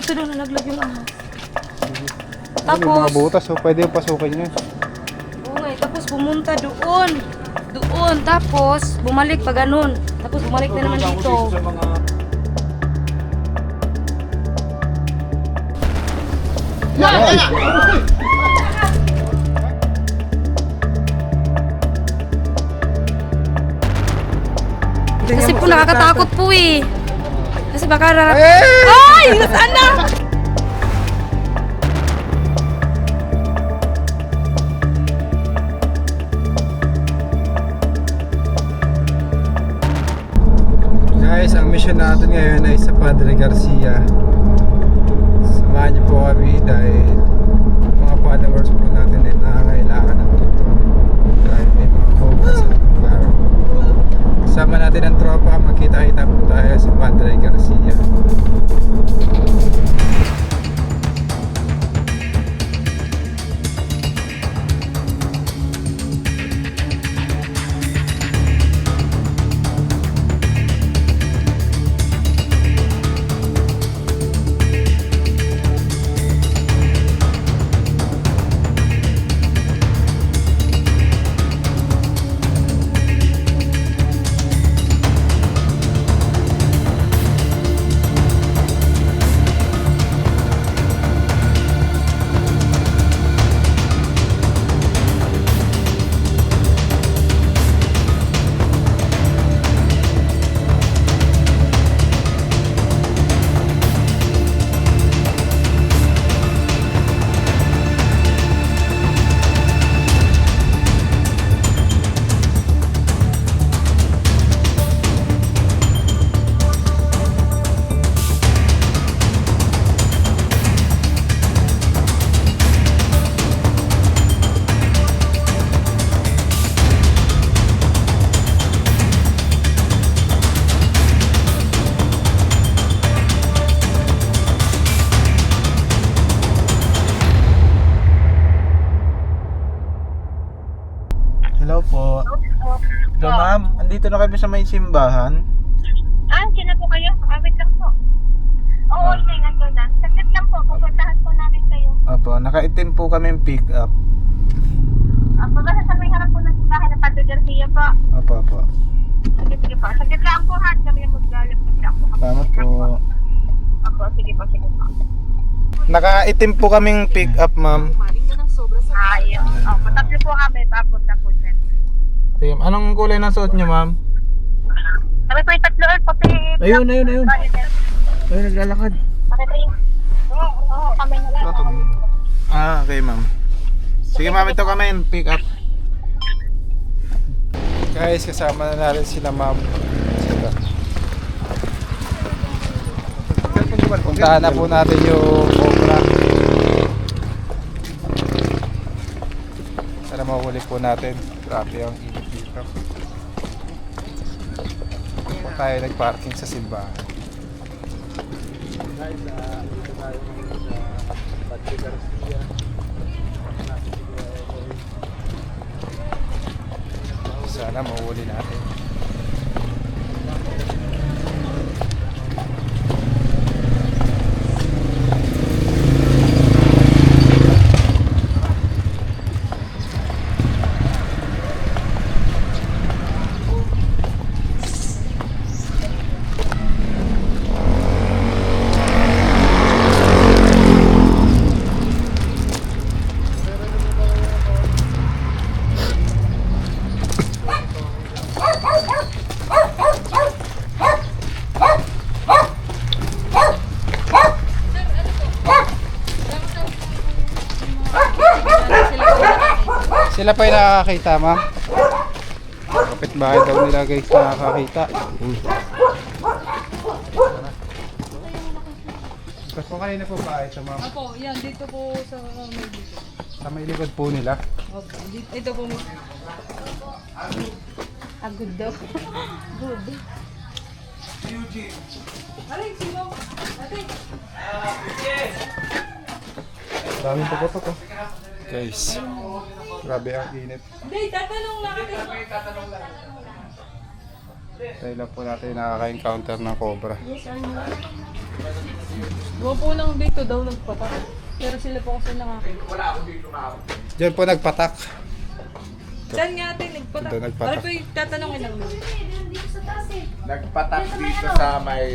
Dito daw nalaglag yung ahas. Tapos, may mga butas, so pwede yung pasukin nyo. Oo nga, tapos pumunta doon. Doon, tapos bumalik pa ganun. Tapos bumalik na naman dito. Kasi po nakakatakot po eh. Kasi baka Ay! Nasaan na? Guys, ang mission natin ngayon ay sa Padre Garcia. Samahan niyo po kami dahil mga followers po natin ay nakakailangan ng tutulong dahil may mga homeless sa lugar. Kasama natin ang tropa, magkita-kita po tayo sa Padre Garcia. Hello po. Hello ma'am, andito na kami sa may simbahan. Diyan na po kayo. Wait lang po. Oo, okay, nandun na. Saglit lang po, pupuntahan po namin kayo. Opo, nakaitim po kami pick up. Ako ba sa may harap po ng simbahan ng Padre Garcia po? Opo. Sige po. Saglit lang po ha. Kami yung maglalap na siya po. Salamat po. Ako, sige po. Nakaitim po kaming pick up ma'am. Ayun. Patatlo po kami. Tapos na po dyan. Sige, anong kulay ng suot niyo ma'am? Kami po yung tatlo. Pati... Ayun. Ayun, naglalakad. Pakita yung... Oo, kami na lang. Okay ma'am. Sige ma'am, ito kami yung pick up. Guys, kasama na natin sila ma'am. Puntahan na po natin yung Cobra. Sana mahuli po natin. Grabe ang init dito. Po tayo nagparking sa simbahan. Guys, dito tayo ngayon sa Padre Garcia. Sana mahuli natin. Sila pa yung nakakakita ma'am. Kapitbahay daw nila guys nakakakita. Tapos po kanina po ba ito ma'am? Ako, yan, dito po sa may dito. Sa may likod po nila. Okay, ito po. Agod daw. Good. Aray, sino? Ate. Daming puputok oh. Guys, grabe ang init. Hindi, tatanong na ate. Tayo lang po natin nakaka-encounter ng cobra. Yes or no? Gawa po lang dito daw nagpatak. Pero sila po kasi nakakita. Diyan po nagpatak. Saan nga ate nagpatak? Ito, nagpatak. Ano po yung tatanungin lang mo? Nagpatak dito sa may,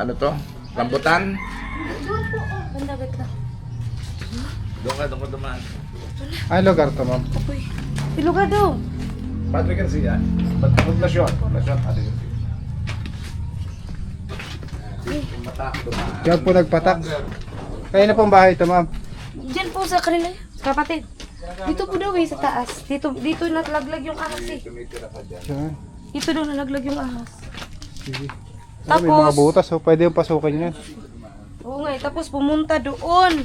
ano to? Rambutan? Banda, bet lang. Doon ka dumaan. Ay, lugar to, ma'am. Apoy. Piluga daw. Padre Garcia. Lasyon. Lasyon, Padre Garcia. Patak, dumaan. Diyan po nagpatak. Kaya na pong bahay ito, ma'am. Diyan po sa kanila, kapatid. Dito po daw sa taas. Dito nalaglag yung ahas eh. Tumitira ka dyan. Diyan. Dito daw nalaglag yung ahas. Sige. Ay, may mga butas, so pwede yung pasukin yan. Oo nga, tapos pumunta doon.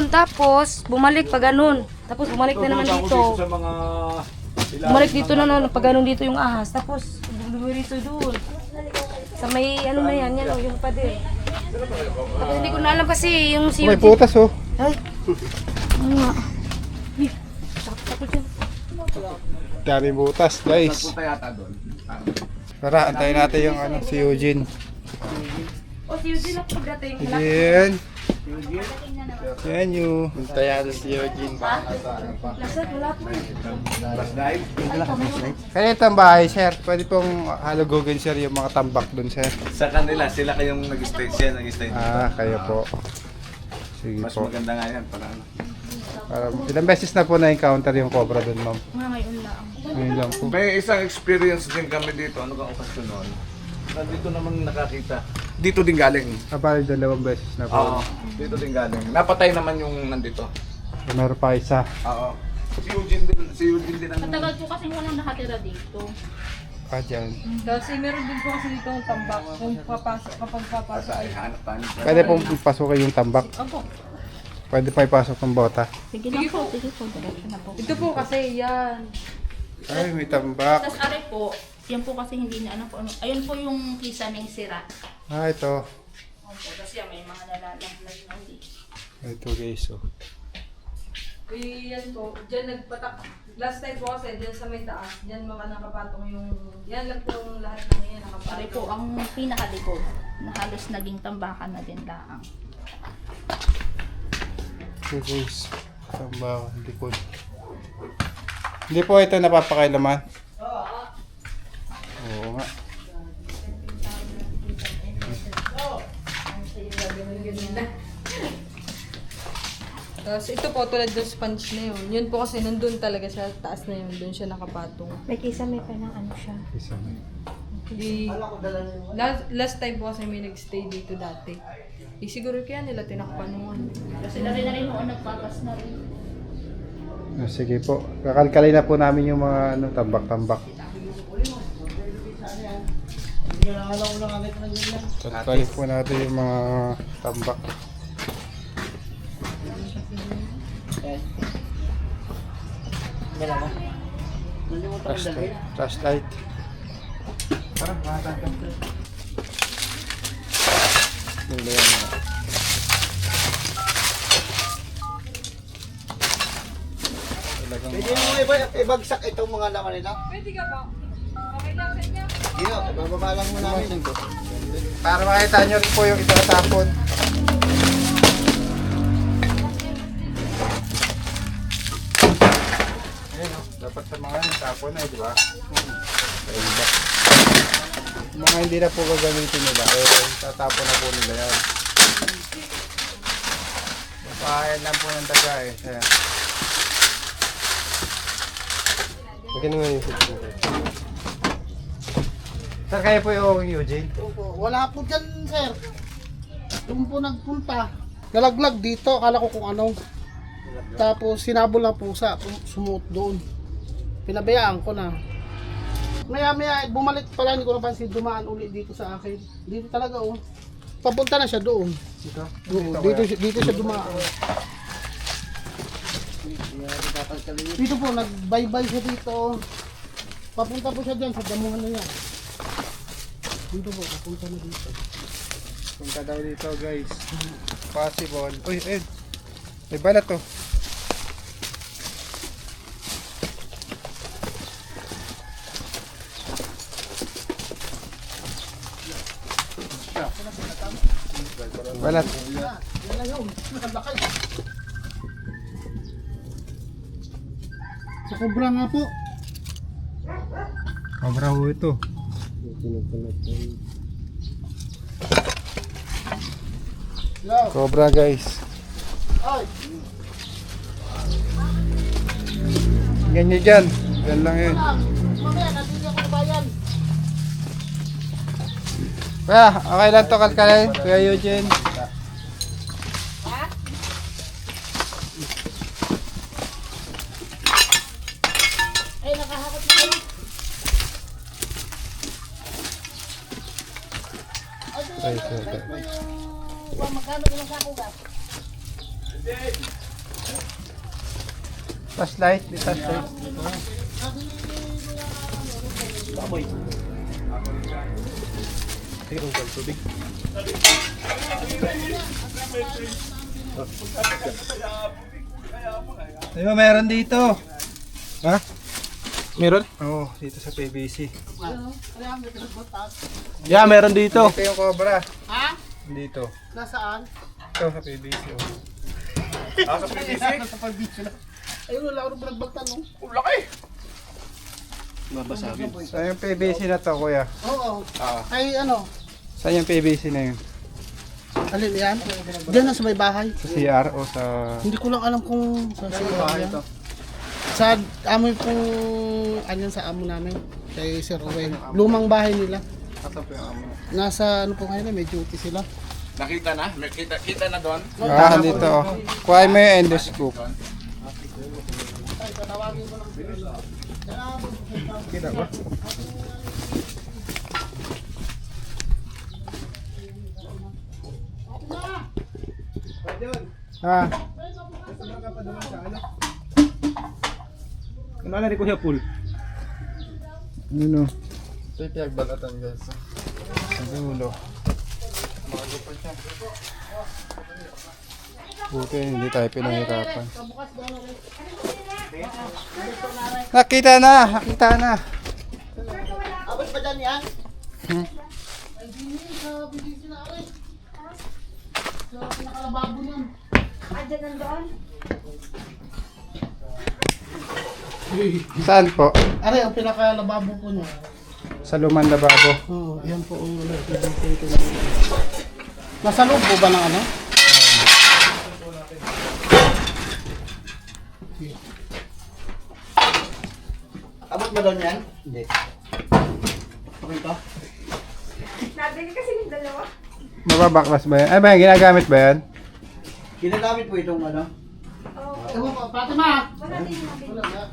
Tapos bumalik pa ganun. Tapos bumalik na naman dito. Sa mga Bumalik dito na naman, pag ganun dito yung ahas. Tapos bumalik dito doon. Sa may ano na yan, yan o, yung pader. Tapos hindi ko na alam kasi yung si May butas, oh. Ay, ano nga. Ay, sakit ako dyan. Dami butas, guys. punta yata doon. Tara, antayin natin yung ano, si Eugene. O, si Eugene ako pagdating. Eugene. Yan yung... Punta si Eugene. Lasad, wala po eh. Last dive? Kaya itong bahay, sir. Pwede pong halugugin, sir, yung mga tambak dun, sir. Sa kanila, sila kayong nag-stay. Siya nag-stay. Ah, kayo po. Sige Mas po. maganda nga yan. Para ano. Ilang beses na po na-encounter yung cobra dun, ma'am. Nga ngayon lang. Ngayon lang po. May isang experience din kami dito. Ano kang okasyon noon? Dito naman nakakita. Dito din galing. Kabali 2 beses na po. Oo. Dito din galing. Napatay naman yung nandito. Meron pa isa. Oo. Si Eugene din ang... Matagal po kasi walang nakatira dito. Dyan. Kasi meron din po kasi dito ang tambak. Kung kapag papasok ay... Hanap tayo. Pwede pong pasukin yung tambak. Opo. Pwede pa ipasok ng bota. Sige lang po, sige po, diretso na po. Ito po kasi yan. Ay, may tambak. Tapos are po, yan po kasi hindi na ano po. Ayun po yung kisaming sira. Ah, ito. Opo, kasi yan, may mga nalalaglag na hindi. Ito guys, oh. Yan po, dyan nagpatak. Last time po kasi, dyan sa may taas, dyan mga nakapatong yung... Yan lang po yung lahat ng yan nakapatong. Are po, ang pinakalikod, na halos naging tambakan na din laang. Ito guys. Tambak, likod. Hindi po ito napapakailaman. Oo nga. Tapos ito po tulad ng sponge na yun. Yun po kasi nandun talaga sa taas na yun. Doon siya nakapatong. May kisame pa ng ano siya. Isa na. Di, last time po kasi may nagstay dito dati. Siguro kaya nila tinakpan nung ano. Kasi na rin noon nagpapas na rin. Ah, sige po. Kakalkalay na po namin yung mga ano, tambak-tambak. Kalkalay po natin yung mga tambak. Flashlight. Parang makakanta. Pwede mo ibagsak itong mga laman nila? Pwede ka ba? Okay lang sa inyo? Dino, ibababa lang mo namin. Para makita nyo rin po yung itatapon. Ayun, oh. Dapat sa mga tapon na, di ba? Ayun ba? Mga hindi na po gagamitin nila, tatapon na po nila yan. Papahayan lang po ng daga eh. Ayan. Maganda nga yung picture. Sir, kayo po yung Eugene? Opo, wala po dyan, sir. Doon po nagpunta. Nalaglag dito, akala ko kung ano. Tapos sinabol na pusa, sumuot doon. Pinabayaan ko na. Maya bumalik pala, hindi ko napansin, dumaan ulit dito sa akin. Dito talaga oh. Papunta na siya doon. Dito? Dito siya dumaan. Dito po, nagbaybay siya dito. Papunta po siya dyan sa damuhan na yan. Dito po, papunta na dito. Punta daw dito guys. Possible. Uy, Ed. May balat to. Balat. Yan na yun. Nakalakay. Sa Cobra nga po. Cobra ho ito. Hello. Cobra guys. Ay. Ganyan dyan. Yan lang yun. Mamaya, nabili ako ng bayan. Kuya, okay lang to kalkalin. Kuya Eugene. Ay, nakahakot na kayo. Ay, sorry. Magkano ilang sako ka? Flashlight. May flashlight. Ayun, meron dito. Ha? Meron? Oo, dito sa PVC. Yeah, meron dito. Dito yung cobra. Ha? Dito. Nasaan? Ito sa PVC. Oh. Sa PVC? Sa pag-video na. Ayun, wala ako nagbagtan, no? Laki! Saan yung PVC na to, kuya? Oo. Ay, ano? Saan yung PVC na yun? Alin yan? Diyan na sa may bahay. Sa CR o sa... Hindi ko lang alam kung saan sa bahay ito. Sa amo pong ano sa amo namin kay Sir Owen. Lumang bahay nila. Nasa ano po ngayon, may duty sila. Nakita na? Kita na doon? Ah, dito. Oh. Kuha mo yung endoscope. Kita ba? Ah. Ano na rin ko siya pool? Ano? Ito yung pinagbalatan guys. Sa dulo. Buti hindi tayo pinahirapan. Nakita na! Nakita na! Abot pa dyan yan? Hmm. Ay, hindi. Sa bigay sila rin. Sa pinakalababo niyan. Saan po? Are, ang pinakalababo po niya. Sa lumang lababo. Oo, yan po ang ano. Nasa loob po ba ng ano? Abot ba doon yan? Hindi. Okay ka? Mababaklas ba yan? Ay ba yan? Ginagamit ba yan? Ginagamit po itong ano? Oo. Ewan ko, Fatima! Wala din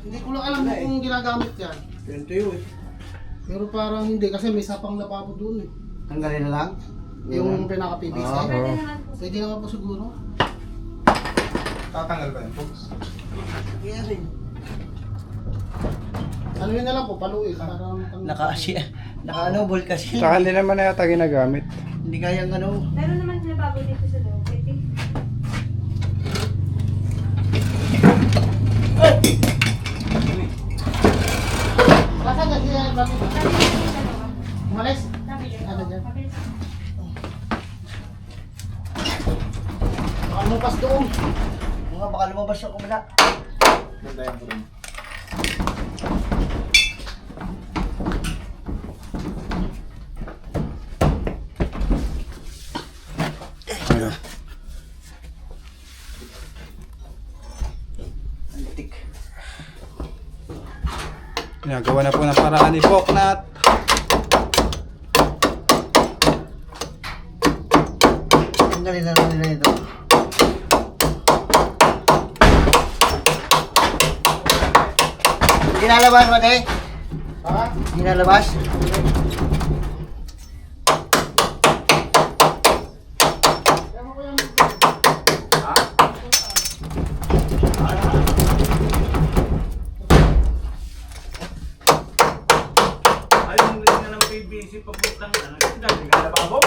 hindi ko lang alam kung ginagamit yan. Ganito yun eh. Pero parang hindi kasi may sapang lababo doon eh. Tanggalin na lang? Yung pinaka-PVC? Oo. Pwede naman po siguro. Tatanggal ba yan, folks? Yes eh. Ano yun na lang po, paluin. Naka-anobol kasi. Tsaka hindi naman na yata ginagamit. Hindi kayang ano. Meron naman sila bago dito sa loob. Pwede. Basta kasi yan, bakit? Umalis? Ano dyan? Baka lupas doon. Mga baka lumabas sa kumila. Antik. Ginagawa na po ng paraan ni Poknat. Tanggalin na lang nila ito. Ginalabas mo, te? Ha? Ginalabas? Ayun na ng PVC papuntang ano. Dami ka na babo.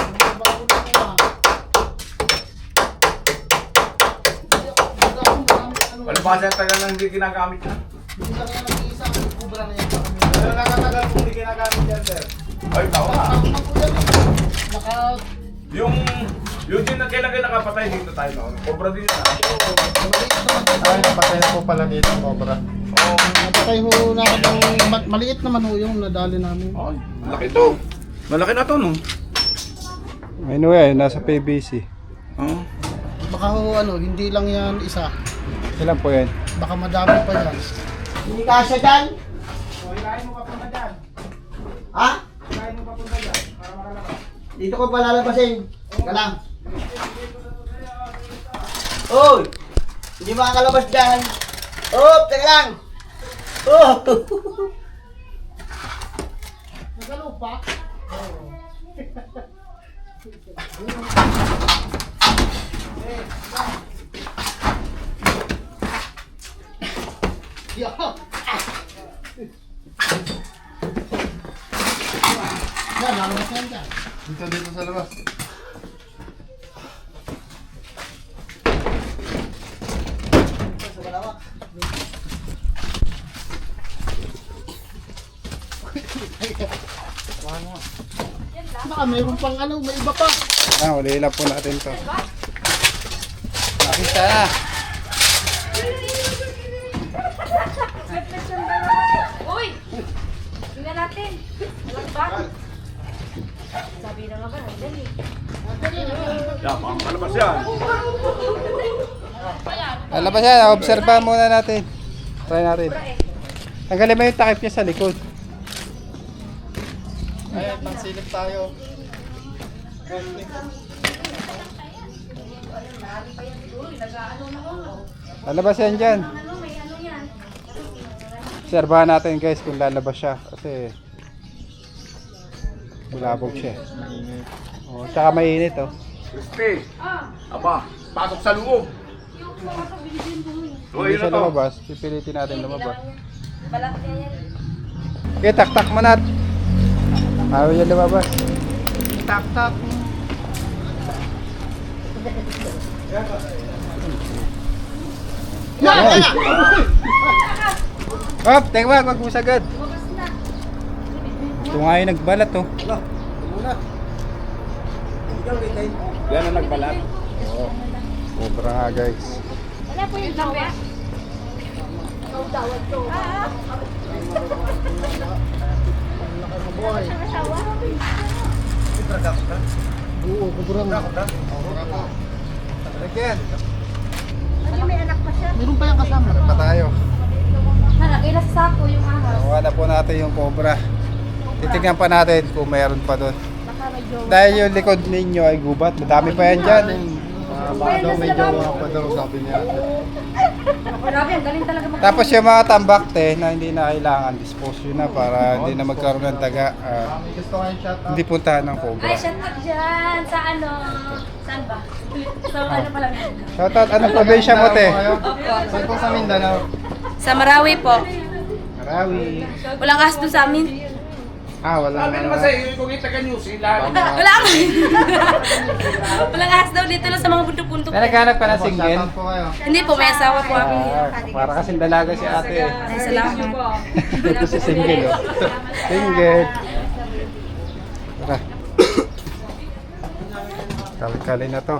Wala ba siya tagal nang hindi ginagamit na? Hindi lang yan nag-iisa. Kubra na yan. Wala nakatagal kung hindi ginagamit yan, sir. Ay, tao na. Naka Yung Yung din na kailan kayo nakapatay dito tayo noon. Cobra din na. Ay, napatay na po pala dito, Cobra. Napatay ho namin ng maliit naman ho yung nadali namin. Ay, malaki to. Malaki na to, no? Anyway, nasa PBC. Oo. Baka ho hindi lang yan isa. Ilan po yan? Baka madami pa yan. Hindi kasya dyan? Hilahin mo papunta dyan. Ha? Hilahin mo papunta dyan. Para makalabas. Dito ko palalabasin. Teka lang. Uy! Hindi makakalabas dyan. Oh, teka lang. Oh! Nagalupa? Yeah. Yan, lalabas yan dyan. Dito sa labas. Baka mayroon pang may iba pa. Uli lang po natin to. Nakita na. Uy! Tingnan natin. Alam ba? Sabi na nga ba, dali. Yeah, palabas yan. Alabas yan, obserbahan muna natin. Try natin. Tanggalin mo yung takip niya sa likod. Ayan, pansilip tayo. Lalabas yan dyan. Obserbahan natin guys kung lalabas siya. Kasi bulabog siya. Oh, tsaka mainit oh. Crispy. Aba, pasok sa loob. So, Hindi yun siya na to. lumabas. Pipilitin natin lumabas. Balak niya yan. Okay, tak-tak mo nat. Ayaw niya lumabas. Tak-tak. Yan! Hop, teka wag mo sagad. Ito nga yung nagbalat oh. Yan ang nagbalat. Cobra nga guys. Wala po yung dawa. Oo, kuburang. Lagyan. Meron pa yung kasama. Pa tayo. Nalagay na sa sako yung ahas. Nakuha na po natin yung cobra. Titignan pa natin kung mayroon pa doon. Dahil yung likod ninyo ay gubat. Madami pa yan dyan. Baka daw may jowa pa daw sabi niya. Grabe, ang galing talaga mag- Tapos yung mga tambakte na hindi na kailangan, dispose yun na para hindi na magkaroon ng daga. Hindi puntahan ng cobra. Ay, shout out dyan sa ano. Saan ba? Sa ano pala? Shoutout, anong probinsya mo te? Opo. Sa Mindanao. Sa Marawi po. Marawi. Walang ahas doon sa amin. Wala Sabi naman sa'yo, yung kita ka New Zealand. Wala kang. Walang ahas daw dito lang sa mga bundok-bundok. Naghanap ka ng single? Hindi po, may asawa po ako. Para kasing dalaga si ate. Ay, salamat. Ito si single oh. Single. Tara. Kali-kali na to.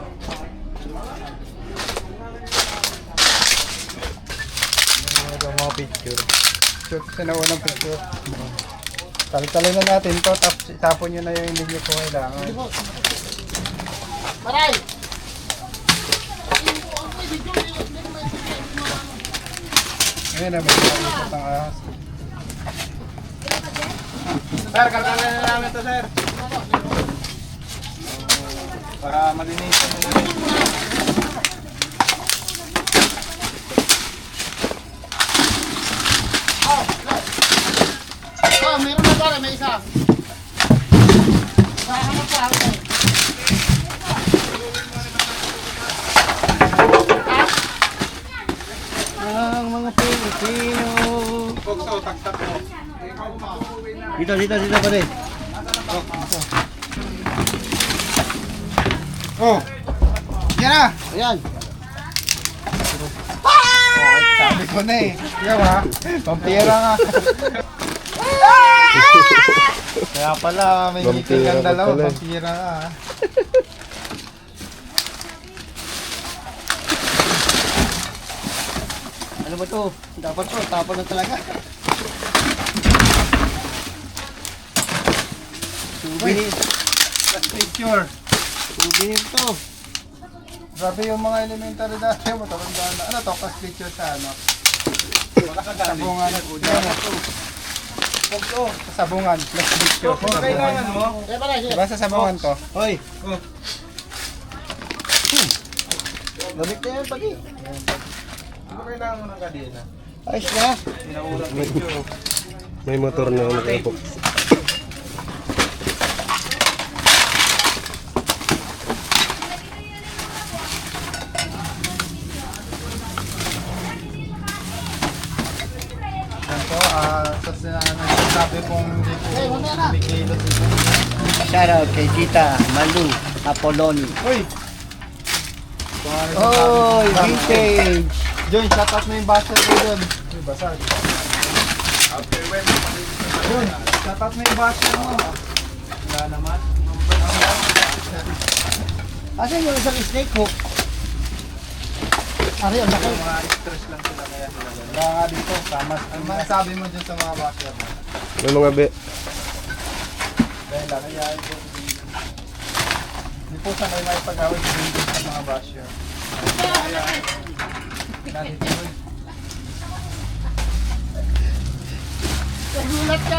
Ito mga picture. Shoot sa naunang picture. Kali-kali na natin to. Tapos itapon nyo na yung hindi nyo po kailangan. Maray! Ngayon na, may nakikita ng ahas. Sir, kalkalan na namin to, sir. Para malinisan mo na rin. Oh, meron na pala, may isa. Nakahanap pa ako. Ang mga Pilipino. Dito pa rin. Oh! Yan na! Ayan. Sabi ko na eh. Yan ha. Pampira nga. Kaya pala may meeting ang dalawa. Pampira nga ha. Ano ba to? Dapat to, tapon na talaga. Souvenir. Last picture. Souvenir to. Grabe yung mga elementary dati mo. Tarandaan na. Ano to? Last picture sa ano? Sabungan. Sa sabungan. Last picture. Sa sabungan. Kaya pala, sir. Diba sa sabungan to? Hoy. Lamig na yan, pati. Ano kailangan mo ng kadena? Ayos na. May motor na nakapok. Yan po, sabi kong hindi po bikilos ito. Shoutout kay Tita Malu Apoloni. Uy! Oy, vintage. Join, shoutout mo yung basher mo doon. Uy, basag. Join, shoutout mo yung basher mo. Wala naman. Asan yung isang snake hook? Ari, ang laki. Mga stress lang sila kaya sila. Wala nga dito, tamas. Ano masasabi mo dyan sa mga basher mo? May mga Dahil lang, kaya ito. Hindi po sa kayo may pag-awit din sa mga basher. Nandito mo. Nagulat ka.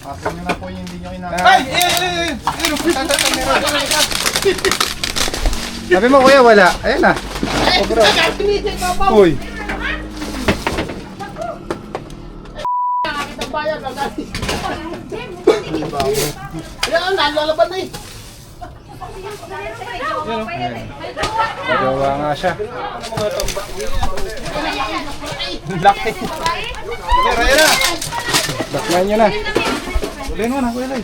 Pasok nyo na po yung hindi nyo kinakain. Ay! Sabi mo kuya wala. Ayan na. Uy. Nakakita ang bayan. Yan, nalalaban na eh. Nagawa nga siya. Laki. Ayan na. Bakman nyo na. Ulihin mo na kuya Lai.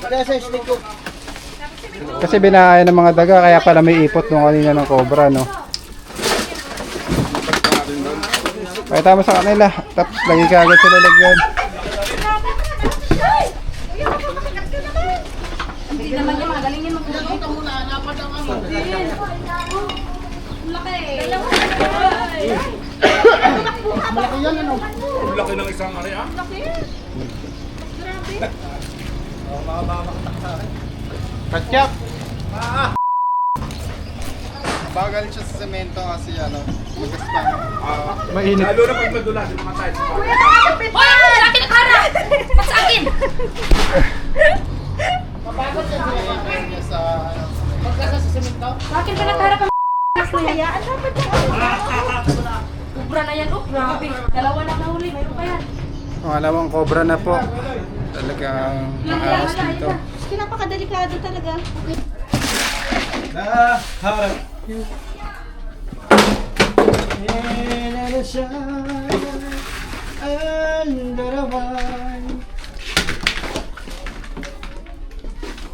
Kaya sa snake hook. Kasi binakayan ng mga daga kaya pala may ipot nung kanina ng cobra no. Pakita mo sa kanila. Tapos lagi ka agad sila lagyan. Hindi naman niya magaling yan mag-uwi. Ito muna, dapat ang ano. Malaki yan, ano? Katyak! Bagal siya sa semento kasi ano, magaspan. Mainit. Lalo na pag madulas, mamatay. Hoy! Laki na kara! Ba't sa akin? Mapagod yan. Niya sa ano. Pagkasa sa semento. Sa akin pa nagharap ang mas na yan. Ubra na yan, oh. Grabe. Dalawa na nahuli. Mayroon pa yan. Pangalawang cobra na po. Talagang maayos dito. Napakadelikado talaga. Harap.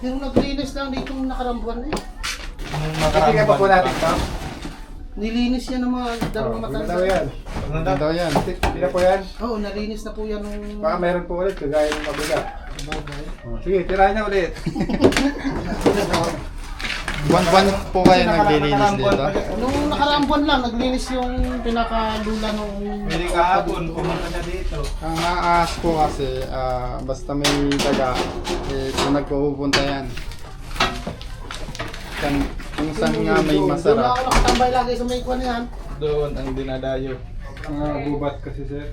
Yung naglinis lang dito yung nakarambuan eh. Hindi ka pa po natin ito? Nilinis yan ng mga dalawang Ano daw matanda. yan? Ano daw yan? Hindi na po yan? Oo, nalinis na po yan nung... Baka meron po ulit, kagaya ng kabila. Sige, tirahin niya ulit. Buwan-buwan po kayo naglilinis dito? Nung nakarambuan lang, naglinis yung pinakalula nung... Hindi kahapon, pumunta na dito. Ang aas po kasi, basta may daga, kung nagpupunta yan. Kung saan nga may Doon na masarap. ako nakatambay lagi sa may kwan yan. Doon ang dinadayo. Mga gubat kasi sir.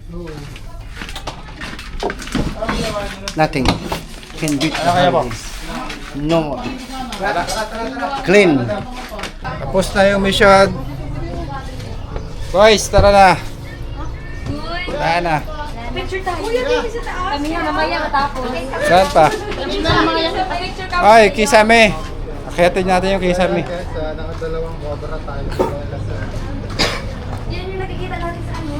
Nothing can beat the Ano kaya po? harvest. No more. Clean. Tapos na yung mission. Boys, tara na. Tara na. Picture tayo. Kami yan, mamaya matapos. Saan pa? Kanina na mga yan. Picture kami. Ay, kisame. Akyatin natin yung kisame. Nakadalawang cobra tayo. Yan yung nakikita natin sa ano.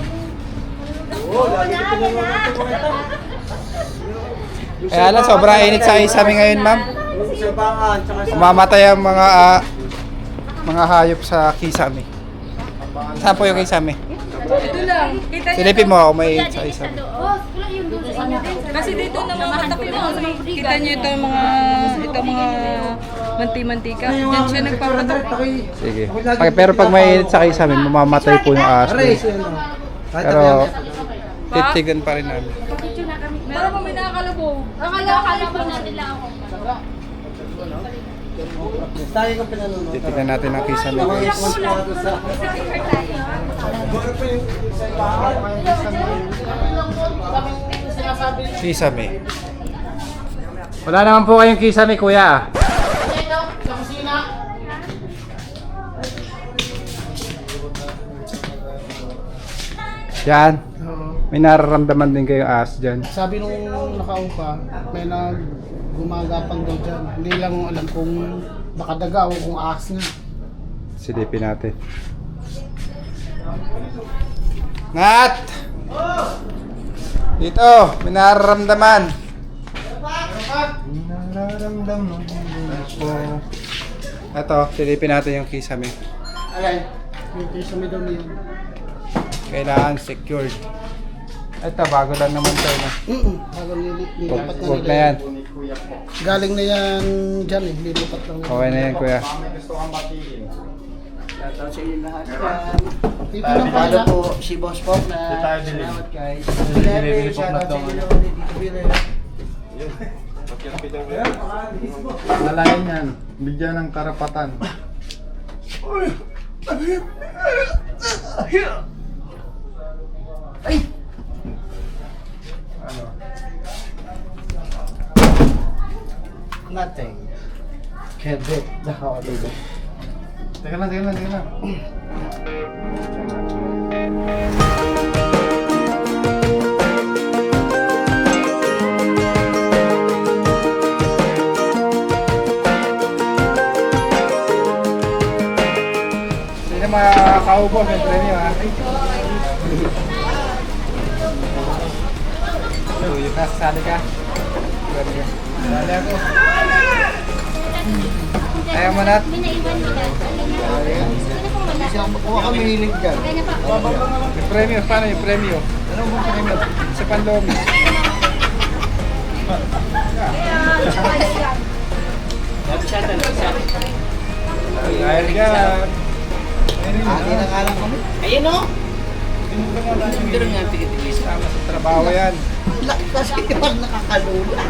Kaya lang, sobrang init sa isame ngayon, ma'am. Sabangan, tsaka Mamatay ang mga hayop sa kisame. Saan po yung kisame? Ito lang. Kita niyo Silipin mo ako may isa-isa. kasi dito namamatak yun. Kita niyo ito mga manti-mantika. Diyan siya nagpapatak. Sige. Pero pag mainit sa kisame, mamamatay po yung ahas. Pero titigan pa rin namin. Meron pa may nakakalabog. Akala po natin lang ako. Tayo ka pinanonood. Titigan natin ang kisame guys. Kisame. Wala naman po kayong kisame kuya. Sa kusina. Yan. May nararamdaman din kayo ahas dyan. Sabi nung nakaupa, may gumagapang daw dyan. Hindi lang alam kung baka daga o kung ahas nga. Silipin natin. Nat! Dito, may nararamdaman. Nararamdaman ko. Ito, silipin natin yung kisame. Alay, yung kisame daw niya. Kailangan secured. Ito, bago lang naman ito. No? Bago nilipat na Huwag nila. na yan. Galing na yan dyan eh, nilipat lang. Okay na yan, kuya. Dito lang pala. Paano po si Boss Pop na salamat guys. Lalayan yan. Bigyan ng karapatan. Ano? Nothing. Can't beat the holiday. Teka lang. Hindi na makakaubo sa premyo ha. Yung kasali ka. Sali ako. Ayaw mo Nat? Huwag kami hilig dyan. Yung premyo, paano yung premyo? Ano mo premyo? Sa Panlomi. Ayun ka. Akin ang alam kami. Ayun o. Pero nga, tigit-tigis ka sa trabaho yan. Kasi pag nakakalula.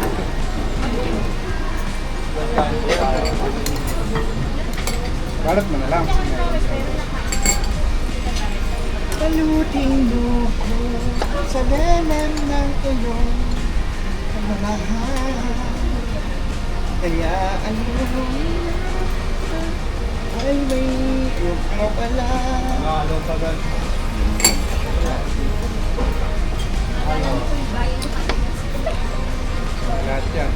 Balot mo na lang. Paluting luko sa lemen ng iyong kamalahan. Kaya ano ay may iyong pala. Ano pa ba? Lahat yan.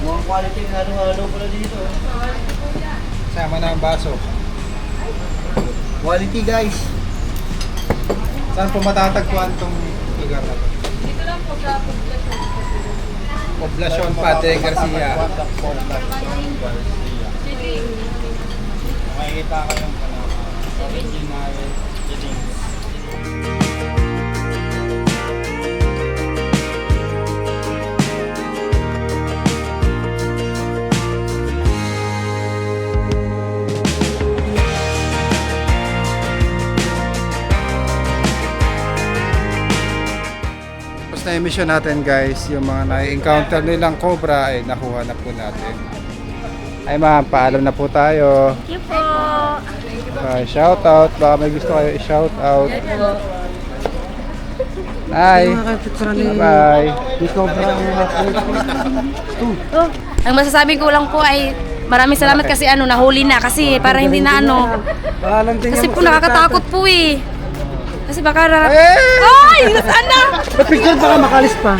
Mukhang quality ng halo-halo pala dito. Sama na ang baso. Quality guys. Saan po matatagpuan tong lugar na to? Dito lang po sa Poblacion Padre Garcia. Makikita ko yung original na emission natin guys, yung mga na-encounter nilang cobra ay nakuha na po natin. Ay ma'am, paalam na po tayo. Thank you po. Shout out, baka may gusto kayo i-shout out. Hi. Bye. Ang masasabi ko lang po ay maraming salamat kasi nahuli na kasi para hindi na kasi po nakakatakot po eh. Kasi baka ay! Nasaan na? Picture baka makalis pa.